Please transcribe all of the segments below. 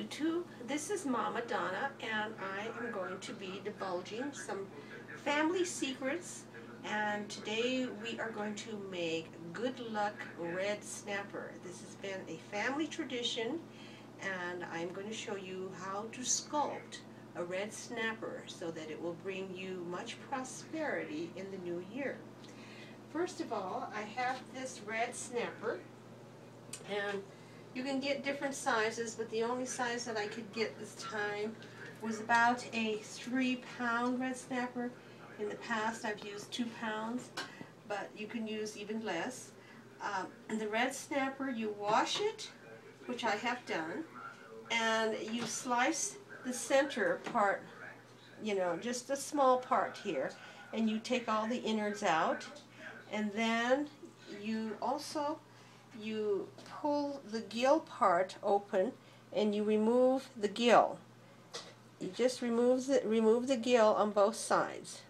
YouTube. This is Mama Donna, and I am going to be divulging some family secrets. And today we are going to make Good Luck Red Snapper. This has been a family tradition, and I'm going to show you how to sculpt a red snapper so that it will bring you much prosperity in the new year. First of all, I have this red snapper, and you can get different sizes, but the only size that I could get this time was about a 3-pound red snapper. In the past I've used 2 pounds, but you can use even less. The red snapper, you wash it, which I have done, and you slice the center part, just a small part here, and you take all the innards out, and then you pull the gill part open and you remove the gill. You just remove the gill on both sides.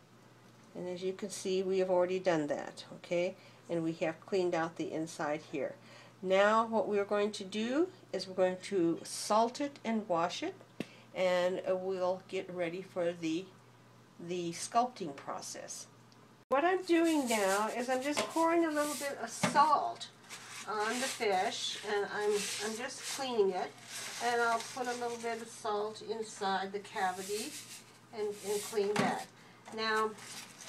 And as you can see, we have already done that, okay? And we have cleaned out the inside here. Now what we're going to do is we're going to salt it and wash it, and we'll get ready for the sculpting process. What I'm doing now is I'm just pouring a little bit of salt on the fish, and I'm just cleaning it, and I'll put a little bit of salt inside the cavity and clean that. Now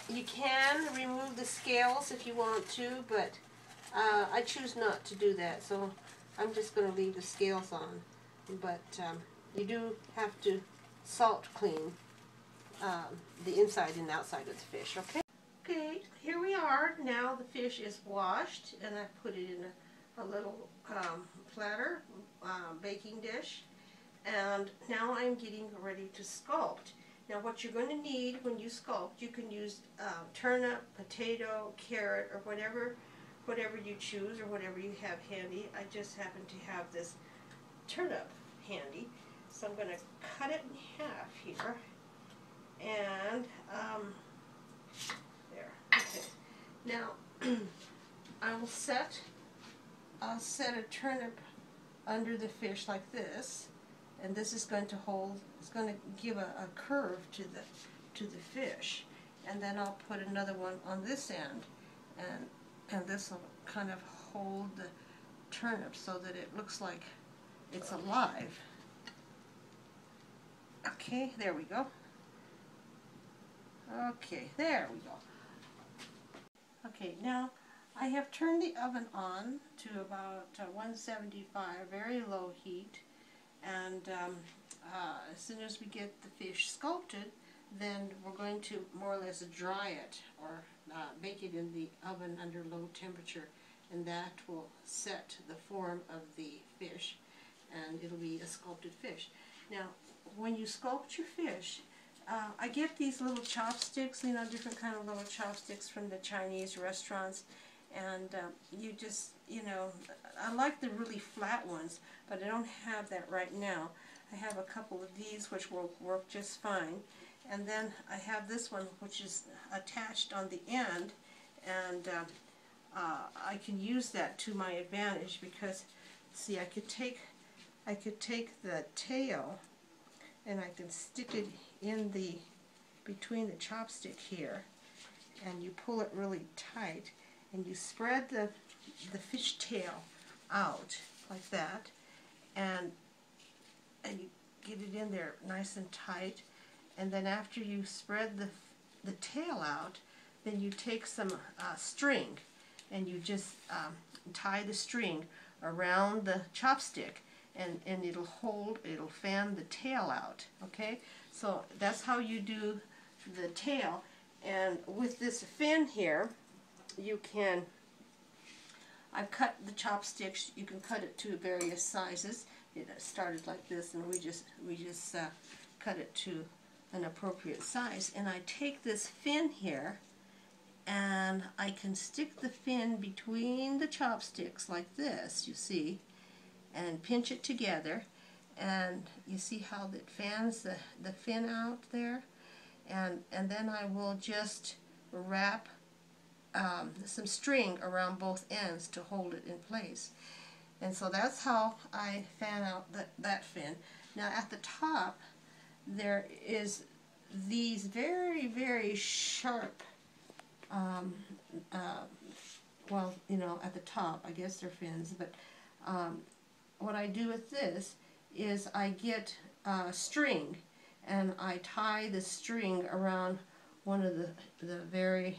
you can remove the scales if you want to, but I choose not to do that, so I'm just going to leave the scales on. But you do have to salt clean the inside and outside of the fish, okay? Okay, here we are. Now the fish is washed, and I put it in a little platter, baking dish, and now I'm getting ready to sculpt. Now what you're going to need when you sculpt, you can use turnip, potato, carrot, or whatever you choose or whatever you have handy. I just happen to have this turnip handy, so I'm going to cut it in half here, and there. Okay. Now I'll set a turnip under the fish like this, and this is going to hold. It's going to give a curve to the fish, and then I'll put another one on this end, and this will kind of hold the turnip so that it looks like it's alive. Okay, there we go. Okay, there we go. Okay, now I have turned the oven on to about 175, very low heat, and as soon as we get the fish sculpted, then we're going to more or less dry it or bake it in the oven under low temperature, and that will set the form of the fish, and it'll be a sculpted fish. Now, when you sculpt your fish, I get these little chopsticks, different kind of little chopsticks from the Chinese restaurants, and you just, I like the really flat ones, but I don't have that right now. I have a couple of these which will work just fine, and then I have this one which is attached on the end, and I can use that to my advantage because, see, I could take the tail and I can stick it in between the chopstick here, and you pull it really tight, and you spread the fish tail out like that, and you get it in there nice and tight, and then after you spread the tail out, then you take some string, and you just tie the string around the chopstick, and it'll fan the tail out, okay? So that's how you do the tail. And with this fin here, I've cut the chopsticks. You can cut it to various sizes. It started like this, and we just cut it to an appropriate size. And I take this fin here, and I can stick the fin between the chopsticks like this, you see, and pinch it together, and you see how it fans the fin out there, and then I will just wrap some string around both ends to hold it in place. And so that's how I fan out that fin. Now at the top there is these very, very sharp, well, you know, at the top, I guess they're fins, but what I do with this is I get string, and I tie the string around one of the very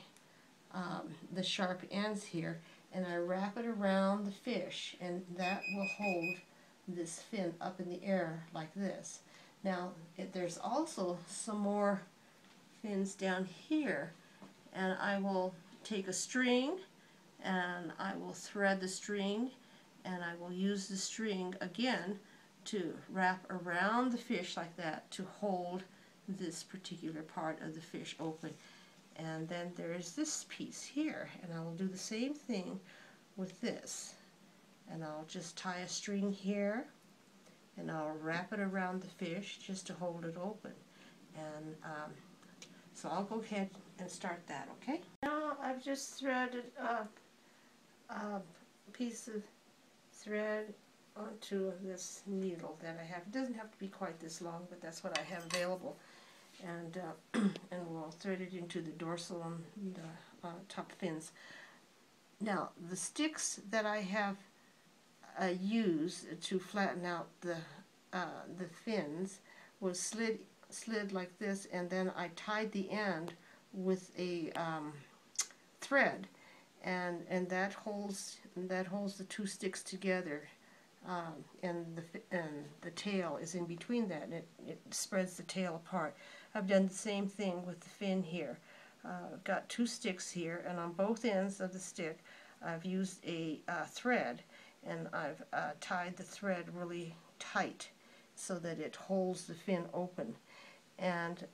the sharp ends here, and I wrap it around the fish, and that will hold this fin up in the air like this. Now there's also some more fins down here, and I will take a string and I will thread the string, and I will use the string again to wrap around the fish like that to hold this particular part of the fish open. And then there is this piece here, and I will do the same thing with this. And I'll just tie a string here, and I'll wrap it around the fish just to hold it open. And so I'll go ahead and start that, okay? Now I've just threaded a piece of thread onto this needle that I have. It doesn't have to be quite this long, but that's what I have available. And and we'll thread it into the dorsal and the top fins. Now the sticks that I have used to flatten out the fins was slid like this, and then I tied the end with a thread, and that holds the two sticks together. And the tail is in between that, and it spreads the tail apart. I've done the same thing with the fin here. I've got two sticks here, and on both ends of the stick I've used a thread, and I've tied the thread really tight so that it holds the fin open. And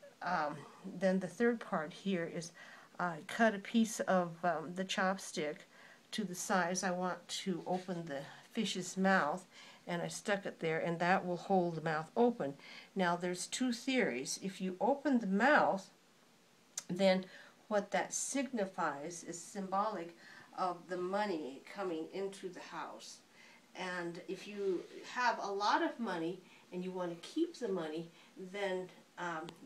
then the third part here is I cut a piece of the chopstick to the size I want to open the fish's mouth, and I stuck it there, and that will hold the mouth open. Now there's two theories. If you open the mouth, then what that signifies is symbolic of the money coming into the house. And if you have a lot of money and you want to keep the money, then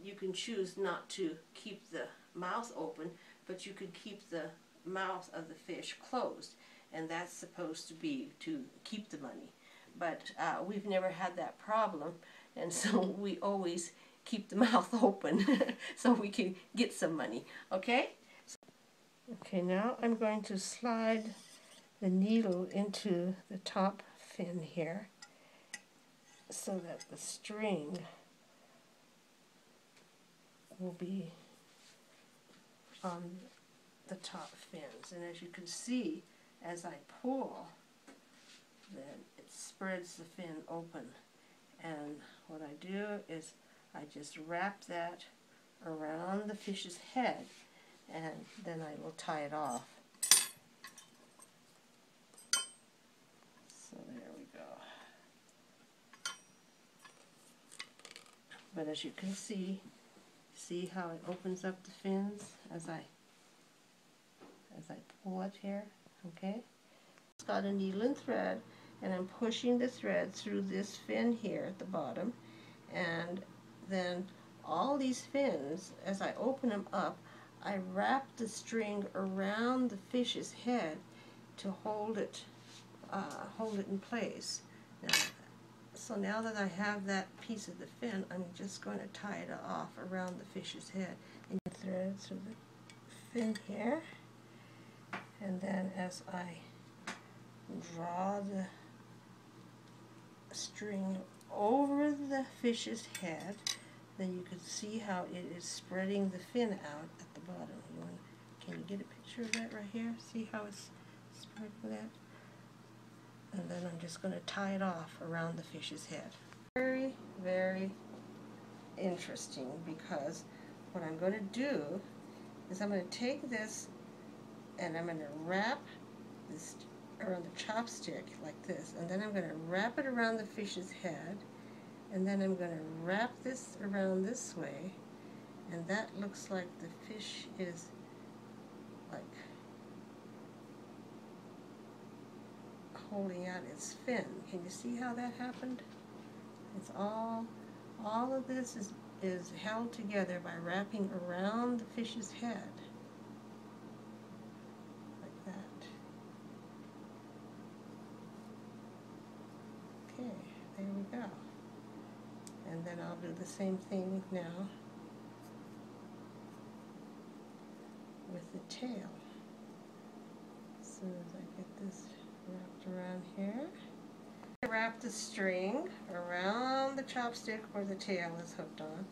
you can choose not to keep the mouth open, but you could keep the mouth of the fish closed, and that's supposed to be to keep the money. But we've never had that problem, and so we always keep the mouth open so we can get some money, okay? Okay, now I'm going to slide the needle into the top fin here so that the string will be on the top fins. And as you can see, as I pull, then it spreads the fin open. And what I do is I just wrap that around the fish's head, and then I will tie it off. So there we go. But as you can see how it opens up the fins as I pull it here, okay? It's got a needle and thread, and I'm pushing the thread through this fin here at the bottom, and then all these fins, as I open them up, I wrap the string around the fish's head to hold it in place. So now that I have that piece of the fin, I'm just going to tie it off around the fish's head. And thread through the fin here, and then as I draw the string over the fish's head, then you can see how it is spreading the fin out at the bottom. Can you get a picture of that right here? See how it's spreading that? And then I'm just going to tie it off around the fish's head. Very, very interesting, because what I'm going to do is I'm going to take this and I'm going to wrap this around the chopstick like this, and then I'm going to wrap it around the fish's head, and then I'm going to wrap this around this way, and that looks like the fish is like holding out its fin. Can you see how that happened? It's all of this is held together by wrapping around the fish's head. Like that. Okay, there we go. And then I'll do the same thing now with the tail. As soon as I get this wrapped around here. Wrap the string around the chopstick where the tail is hooked on.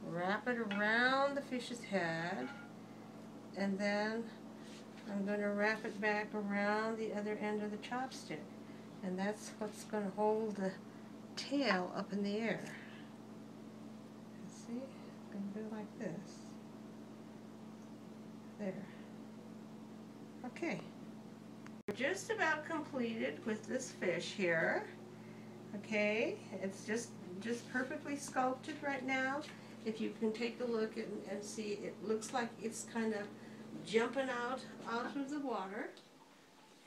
Wrap it around the fish's head, and then I'm going to wrap it back around the other end of the chopstick. And that's what's going to hold the tail up in the air. See? It's going to go like this. There. Okay. We're just about completed with this fish here. Okay, it's just perfectly sculpted right now. If you can take a look and see, it looks like it's kind of jumping out of the water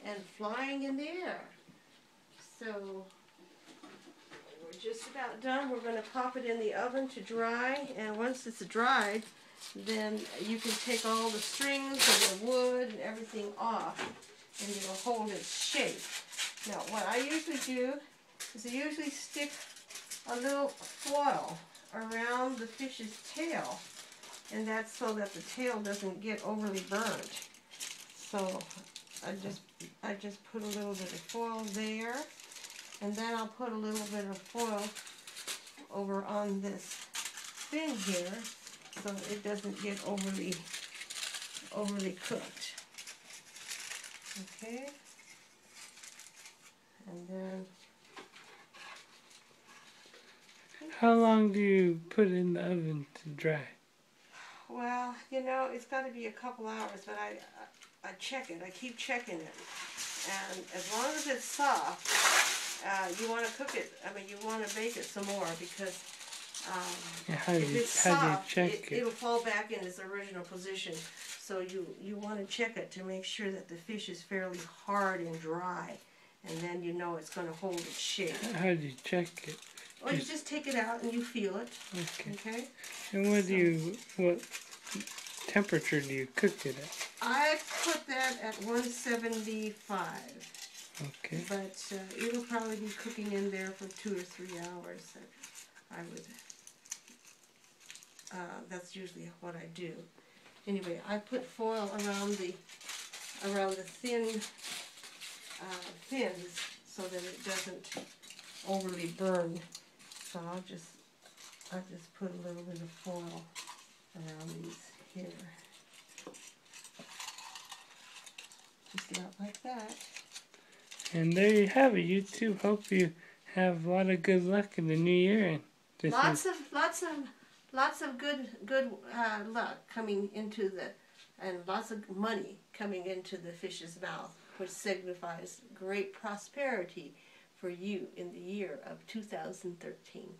and flying in the air. So we're just about done. We're going to pop it in the oven to dry, and once it's dried, then you can take all the strings and the wood and everything off, and it'll hold its shape. Now, what I usually do is I usually stick a little foil around the fish's tail, and that's so that the tail doesn't get overly burned. So I just put a little bit of foil there, and then I'll put a little bit of foil over on this fin here, so it doesn't get overly cooked. Okay, and then. How long do you put it in the oven to dry? Well, you know, it's got to be a couple hours, but I check it. I keep checking it, and as long as it's soft, you want to cook it. I mean, you want to bake it some more, because if it's soft, it'll fall back in its original position. So you want to check it to make sure that the fish is fairly hard and dry, and then you know it's going to hold its shape. How do you check it? Well, you just take it out and you feel it. Okay. And what temperature do you cook it at? I put that at 175. Okay. But it'll probably be cooking in there for 2 or 3 hours. I would. That's usually what I do. Anyway, I put foil around the thin fins so that it doesn't overly burn. So I'll just put a little bit of foil around these here. Just about like that. And there you have it. You two, hope you have a lot of good luck in the new year. And lots of good luck coming into and lots of money coming into the fish's mouth, which signifies great prosperity for you in the year of 2013.